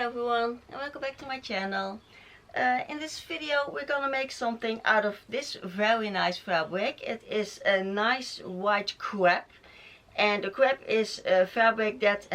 everyone, and welcome back to my channel. In this video we're gonna make something out of this very nice fabric. It is a nice white crepe, and the crepe is a fabric that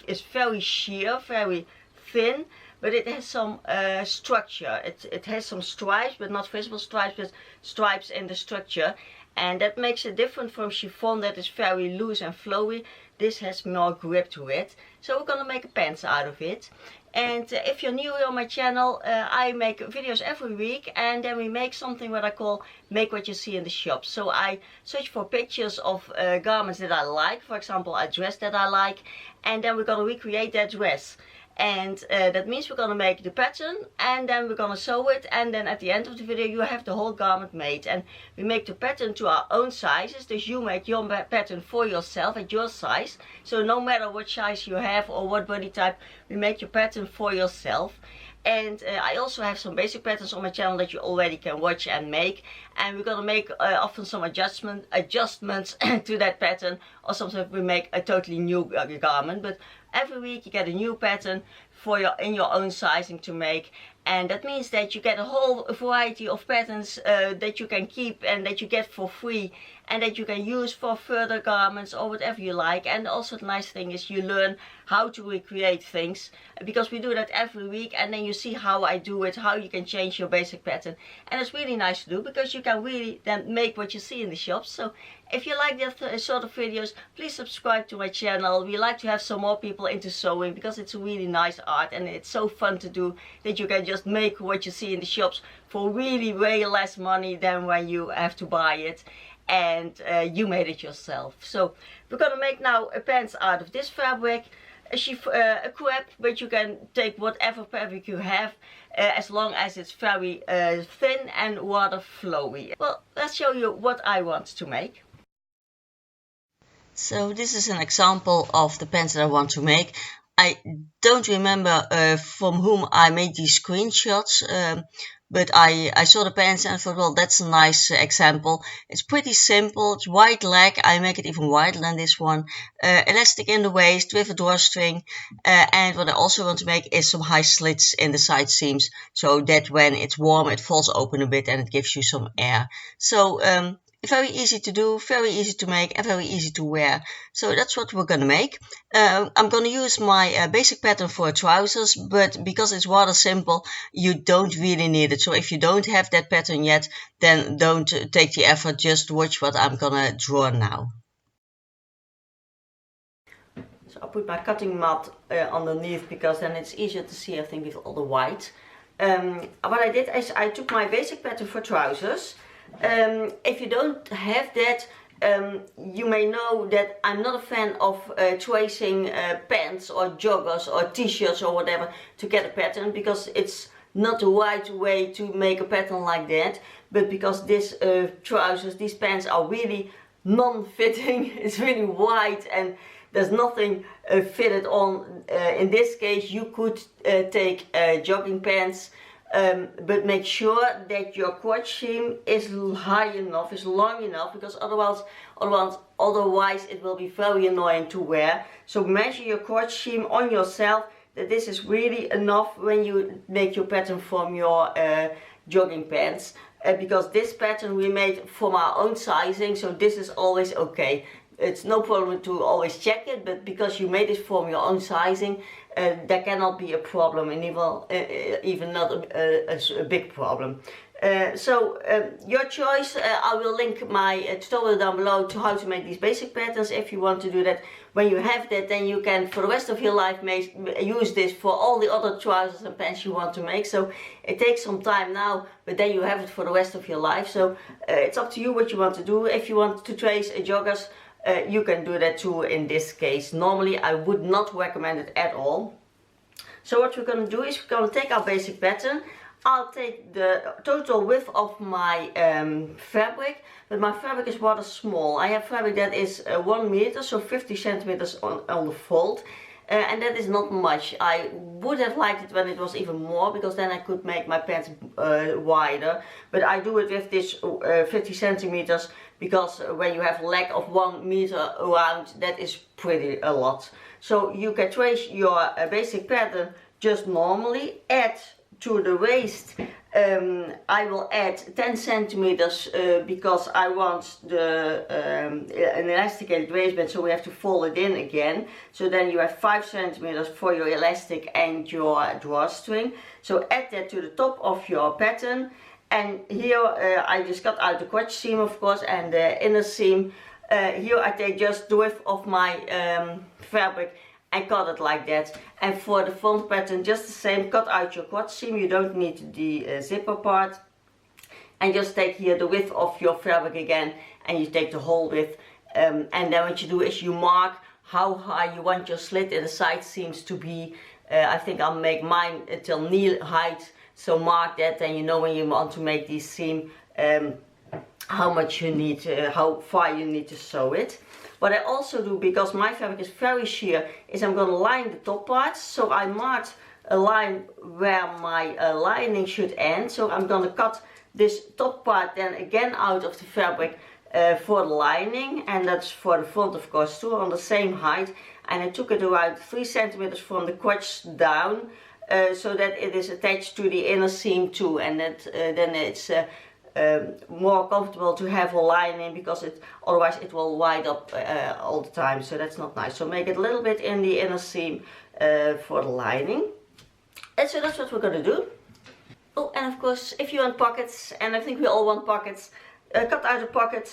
is very sheer, very thin, but it has some structure. It has some stripes, but not visible stripes, but stripes in the structure, and that makes it different from chiffon that is very loose and flowy. This has more grip to it, so we're gonna make a pants out of it. And if you're new here on my channel, I make videos every week, and then we make something what I call make what you see in the shop. So I search for pictures of garments that I like, for example a dress that I like, and then we're gonna recreate that dress. And that means we're gonna make the pattern, and then we're gonna sew it, and then at the end of the video you have the whole garment made. And we make the pattern to our own sizes, so you make your pattern for yourself at your size. So no matter what size you have or what body type, we make your pattern for yourself. And I also have some basic patterns on my channel that you already can watch and make, and we're gonna make often some adjustments to that pattern, or sometimes we make a totally new garment. But every week you get a new pattern for in your own sizing to make, and that means that you get a whole variety of patterns that you can keep and that you get for free, and that you can use for further garments or whatever you like. And also the nice thing is you learn how to recreate things, because we do that every week, and then you see how I do it, how you can change your basic pattern. And it's really nice to do, because you can really then make what you see in the shops. So if you like that sort of videos, please subscribe to my channel. We like to have some more people into sewing, because it's a really nice art and it's so fun to do, that you can just make what you see in the shops for really way less money than when you have to buy it, and you made it yourself. So we're gonna make now a pants out of this fabric, a crepe, but you can take whatever fabric you have, as long as it's very thin and rather flowy. Well, let's show you what I want to make. So this is an example of the pants that I want to make. I don't remember from whom I made these screenshots, but I saw the pants and thought, well, that's a nice example. It's pretty simple. It's white leg. I make it even wider than this one. Elastic in the waist with a drawstring. And what I also want to make is some high slits in the side seams, so that when it's warm it falls open a bit and it gives you some air. So very easy to do, very easy to make, and very easy to wear. So that's what we're gonna make. I'm gonna use my basic pattern for trousers, but because it's rather simple, you don't really need it. So if you don't have that pattern yet, then don't take the effort, just watch what I'm gonna draw now. So I'll put my cutting mat underneath, because then it's easier to see, I think, with all the white. What I did is I took my basic pattern for trousers. If you don't have that, you may know that I'm not a fan of tracing pants or joggers or t-shirts or whatever to get a pattern, because it's not the right way to make a pattern like that. But because these trousers, these pants are really non-fitting, it's really wide and there's nothing fitted on. In this case you could take jogging pants, but make sure that your crotch seam is high enough, is long enough, because otherwise it will be very annoying to wear. So measure your crotch seam on yourself, that this is really enough when you make your pattern from your jogging pants. Because this pattern we made from our own sizing, so this is always okay. It's no problem to always check it, but because you made it from your own sizing, there cannot be a problem, and even not a big problem. So your choice. I will link my tutorial down below to how to make these basic patterns if you want to do that. When you have that, then you can for the rest of your life use this for all the other trousers and pants you want to make. So it takes some time now, but then you have it for the rest of your life. So it's up to you what you want to do. If you want to trace joggers, you can do that too in this case. Normally I would not recommend it at all. So what we're going to do is we're going to take our basic pattern. I'll take the total width of my fabric, but my fabric is rather small. I have fabric that is 1 meter, so 50 centimeters on the fold. And that is not much. I would have liked it when it was even more, because then I could make my pants wider. But I do it with this 50 centimeters because when you have a leg of 1 meter around, that is pretty a lot. So you can trace your basic pattern just normally. Add to the waist, I will add 10 centimeters because I want an elasticated waistband, so we have to fold it in again. So then you have 5 centimeters for your elastic and your drawstring. So add that to the top of your pattern. And here I just cut out the crotch seam, of course, and the inner seam. Here I take just the width of my fabric and cut it like that. And for the front pattern, just the same, cut out your crotch seam. You don't need the zipper part. And just take here the width of your fabric again, and you take the whole width. And then what you do is you mark how high you want your slit in the side seams to be. I think I'll make mine till knee height. So mark that, and you know when you want to make this seam how much you need, how far you need to sew it. What I also do, because my fabric is very sheer, is I'm going to line the top parts. So I marked a line where my lining should end. So I'm going to cut this top part then again out of the fabric for the lining, and that's for the front, of course, too, on the same height. And I took it around 3 centimeters from the crotch down, so that it is attached to the inner seam too, and that then it's more comfortable to have a lining, because otherwise it will wide up all the time, so that's not nice. So make it a little bit in the inner seam for the lining. And so that's what we're going to do. Oh, and of course, if you want pockets, and I think we all want pockets, cut out a pocket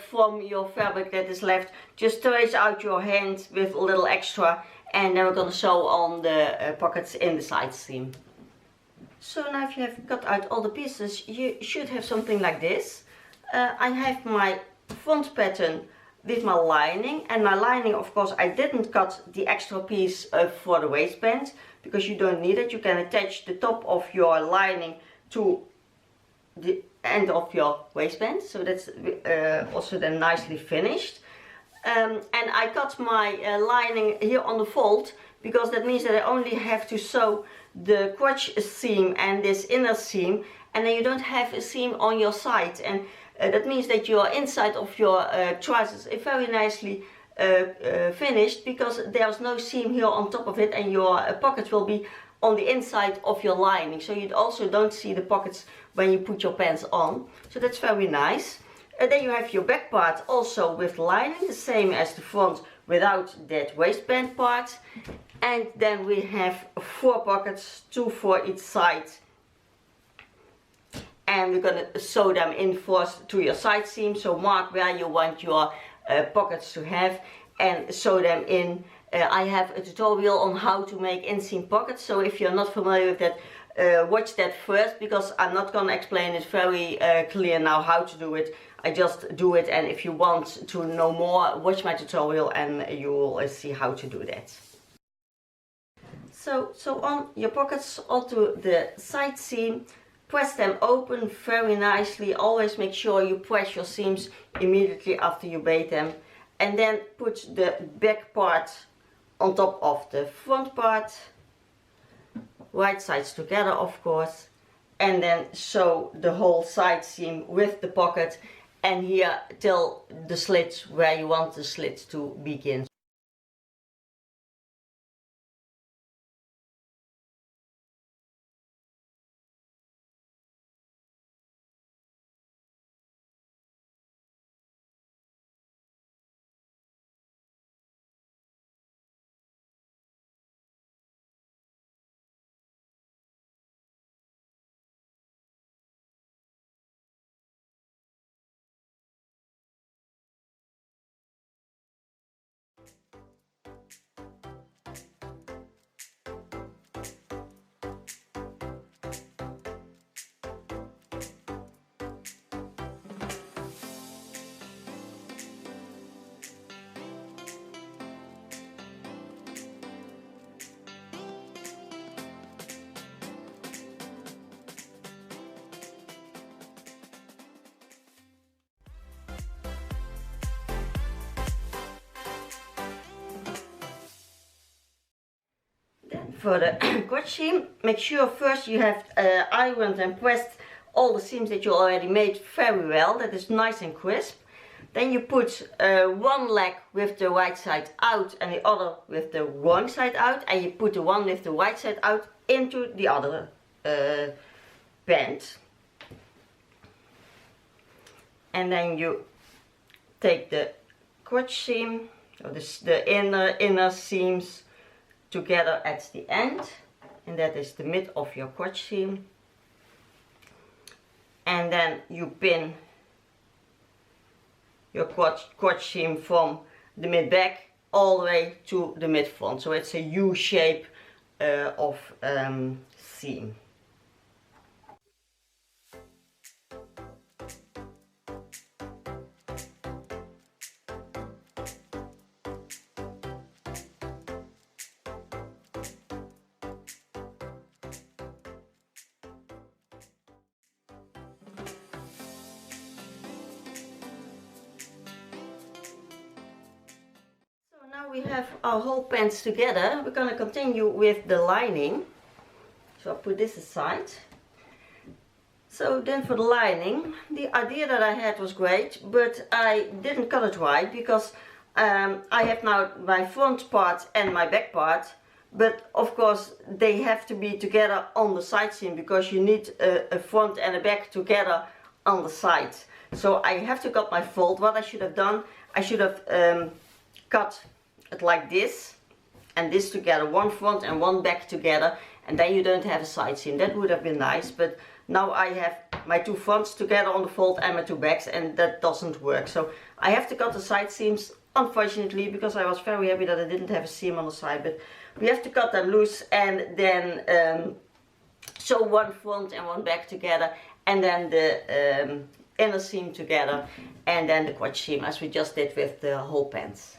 from your fabric that is left. Just trace out your hand with a little extra, and then we're going to sew on the pockets in the side seam. So now if you have cut out all the pieces, you should have something like this. I have my front pattern with my lining, and my lining, of course, I didn't cut the extra piece for the waistband, because you don't need it. You can attach the top of your lining to the end of your waistband, so that's also then nicely finished. And I cut my lining here on the fold, because that means that I only have to sew the crotch seam and this inner seam, and then you don't have a seam on your side, and that means that your inside of your trousers is very nicely finished, because there's no seam here on top of it, and your pockets will be on the inside of your lining, so you also don't see the pockets when you put your pants on. So that's very nice. Then you have your back part also with lining, the same as the front without that waistband part. And then we have 4 pockets, 2 for each side. And we're going to sew them in first to your side seam. So mark where you want your pockets to have and sew them in. I have a tutorial on how to make inseam pockets, so if you're not familiar with that, watch that first, because I'm not going to explain it very clear now how to do it. I just do it, and if you want to know more, watch my tutorial and you will see how to do that. So on your pockets onto the side seam, press them open very nicely. Always make sure you press your seams immediately after you bait them, and then put the back part on top of the front part, right sides together, of course, and then sew the whole side seam with the pocket, and here till the slit where you want the slit to begin. For the crotch seam, make sure first you have ironed and pressed all the seams that you already made very well, that is nice and crisp. Then you put one leg with the right side out and the other with the wrong side out, and you put the one with the right side out into the other band. And then you take the crotch seam, or the inner seams together at the end, and that is the mid of your crotch seam. And then you pin your crotch seam from the mid back all the way to the mid front. So it's a U shape of seam. Now we have our whole pants together. We're going to continue with the lining. So I'll put this aside. So then for the lining, the idea that I had was great, but I didn't cut it right because I have now my front part and my back part, but of course they have to be together on the side seam because you need a front and a back together on the side. So I have to cut my fold. What I should have done, I should have cut it like this and this together, one front and one back together, and then you don't have a side seam. That would have been nice, but now I have my two fronts together on the fold and my two backs, and that doesn't work. So I have to cut the side seams, unfortunately, because I was very happy that I didn't have a seam on the side, but we have to cut them loose and then sew one front and one back together, and then the inner seam together, and then the crotch seam as we just did with the whole pants.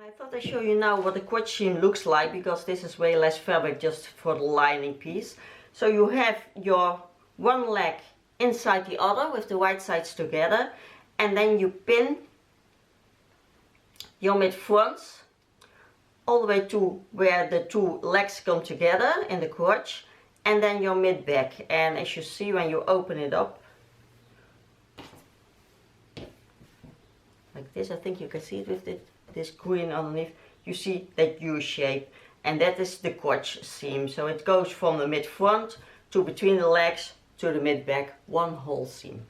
I thought I'd show you now what the crotch seam looks like, because this is way less fabric just for the lining piece. So you have your one leg inside the other with the right sides together, and then you pin your mid fronts all the way to where the two legs come together in the crotch, and then your mid back. And as you see when you open it up like this, I think you can see it with this green underneath, you see that U shape, and that is the crotch seam. So it goes from the mid front to between the legs to the mid back, one whole seam.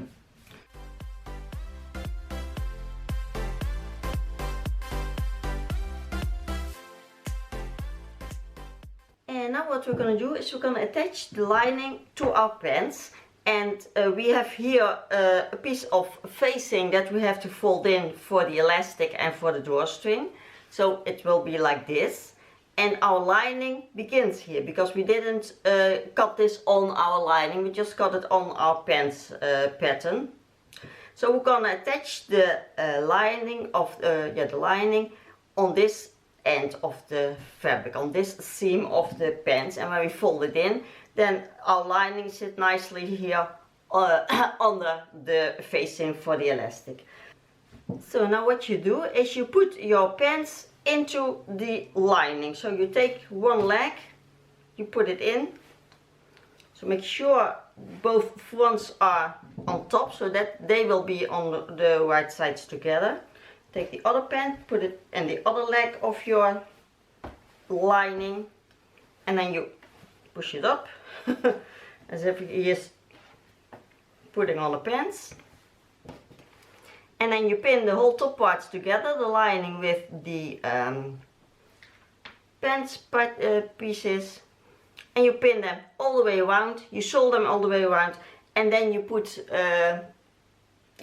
And now what we're going to do is we're going to attach the lining to our pants. And we have here a piece of facing that we have to fold in for the elastic and for the drawstring. So it will be like this. And our lining begins here, because we didn't cut this on our lining, we just cut it on our pants pattern. So we're gonna attach the lining of the lining on this end of the fabric, on this seam of the pants, and when we fold it in, then our lining sits nicely here under the facing for the elastic. So now what you do is you put your pants into the lining. So you take one leg, you put it in, so make sure both fronts are on top so that they will be on the right sides together. Take the other pant, put it in the other leg of your lining, and then you push it up as if he is putting on the pants. And then you pin the whole top parts together, the lining with the pants pieces, and you pin them all the way around, you sew them all the way around, and then you put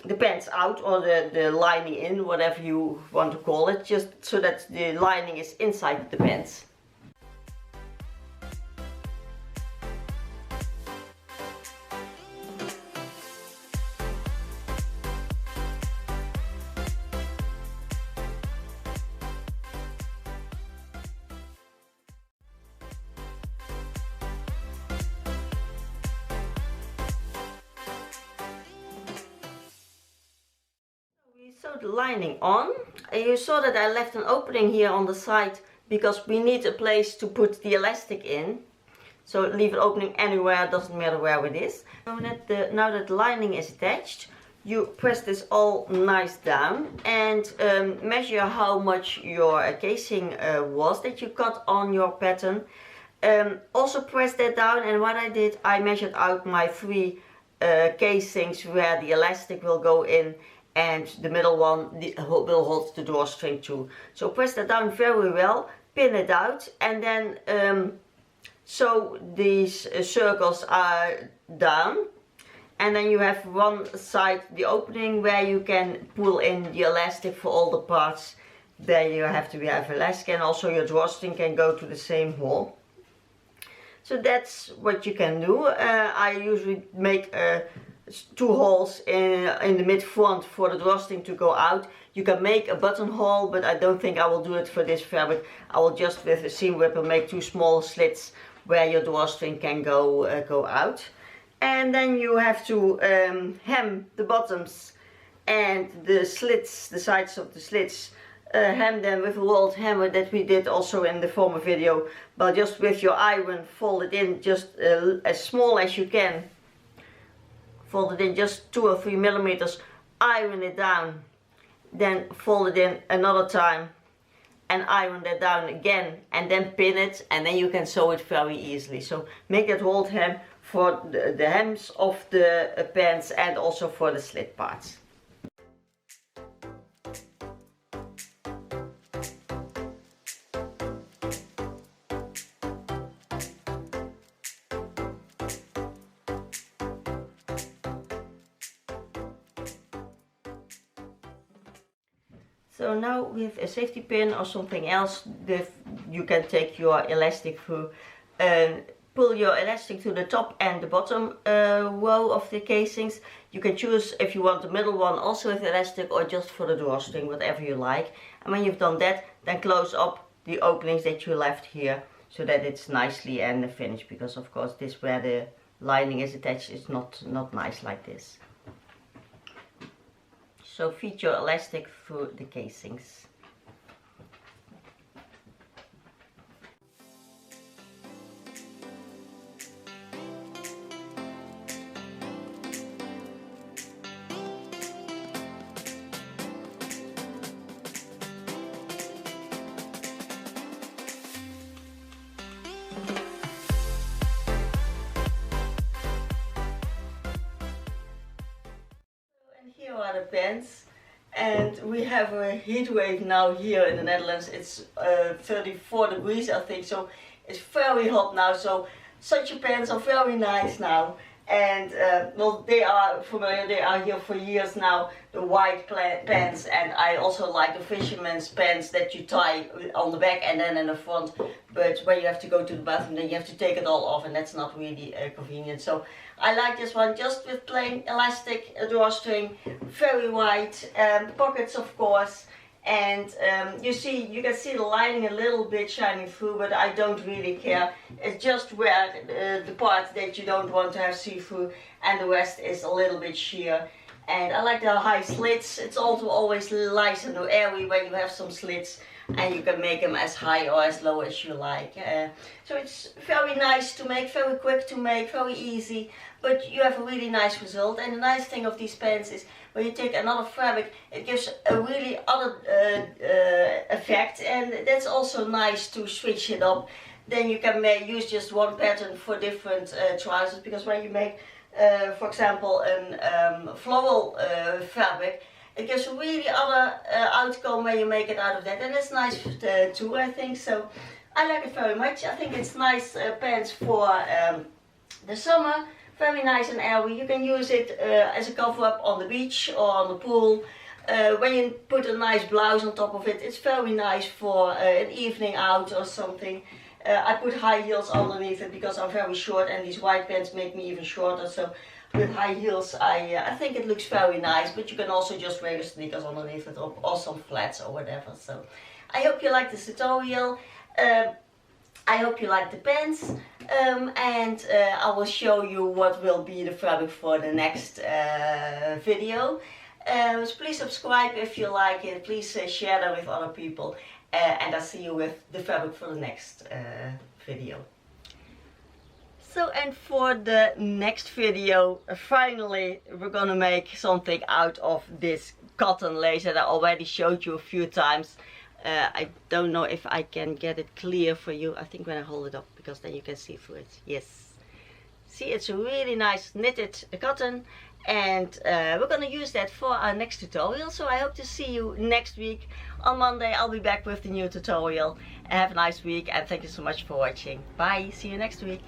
the pants out, or the lining in, whatever you want to call it, just so that the lining is inside the pants. Sew the lining on, and you saw that I left an opening here on the side because we need a place to put the elastic in. So leave an opening anywhere, doesn't matter where it is. Now that the lining is attached, you press this all nice down and measure how much your casing was that you cut on your pattern. Also press that down, and what I did, I measured out my 3 casings where the elastic will go in, and the middle one will hold the drawstring too. So press that down very well, pin it out, and then so these circles are down, and then you have one side, the opening, where you can pull in the elastic for all the parts. There you have to have elastic, and also your drawstring can go to the same hole. So that's what you can do. I usually make 2 holes in the mid front for the drawstring to go out. You can make a buttonhole, but I don't think I will do it for this fabric. I will just, with a seam ripper, make 2 small slits where your drawstring can go out. And then you have to hem the bottoms and the slits, the sides of the slits. Hem them with a rolled hammer that we did also in the former video, but just with your iron fold it in just as small as you can. Fold it in just 2 or 3 millimeters, iron it down, then fold it in another time and iron that down again, and then pin it, and then you can sew it very easily. So make that rolled hem for the hems of the pants and also for the slit parts. So now with a safety pin or something else, you can take your elastic through and pull your elastic to the top and the bottom row of the casings. You can choose if you want the middle one also with elastic or just for the drawstring, whatever you like. And when you've done that, then close up the openings that you left here so that it's nicely and finished, because of course this where the lining is attached is not nice like this. So feed your elastic through the casings. Here are the pants, and we have a heat wave now here in the Netherlands. It's 34 degrees I think, so it's very hot now. So such a pants are very nice now, and well, they are familiar, they are here for years now, the white pants. And I also like the fisherman's pants that you tie on the back and then in the front, but when you have to go to the bathroom then you have to take it all off, and that's not really convenient. So I like this one just with plain elastic drawstring, very white, pockets of course, and you can see the lining a little bit shining through, but I don't really care. It's just where the part that you don't want to have see-through, and the rest is a little bit sheer. And I like the high slits. It's also always nice and airy when you have some slits, and you can make them as high or as low as you like. So it's very nice to make, very quick to make, very easy, but you have a really nice result. And the nice thing of these pants is when you take another fabric, it gives a really other effect, and that's also nice to switch it up. Then you can use just one pattern for different trousers, because when you make for example a floral fabric, it gives a really other outcome when you make it out of that, and it's nice too, I think. So I like it very much. I think it's nice pants for the summer, very nice and airy. You can use it as a cover up on the beach or on the pool. When you put a nice blouse on top of it, it's very nice for an evening out or something. I put high heels underneath it because I'm very short, and these white pants make me even shorter. So with high heels I think it looks very nice, but you can also just wear your sneakers underneath it, or some flats or whatever. So I hope you like this tutorial. I hope you like the pants, and I will show you what will be the fabric for the next video. So please subscribe if you like it, please share that with other people, and I'll see you with the fabric for the next video. So, and for the next video, finally we're gonna make something out of this cotton lace that I already showed you a few times. I don't know if I can get it clear for you. I think when I hold it up, because then you can see through it. Yes. See, it's a really nice knitted cotton, and we're gonna use that for our next tutorial. So I hope to see you next week. On Monday I'll be back with the new tutorial. Have a nice week, and thank you so much for watching. Bye, see you next week.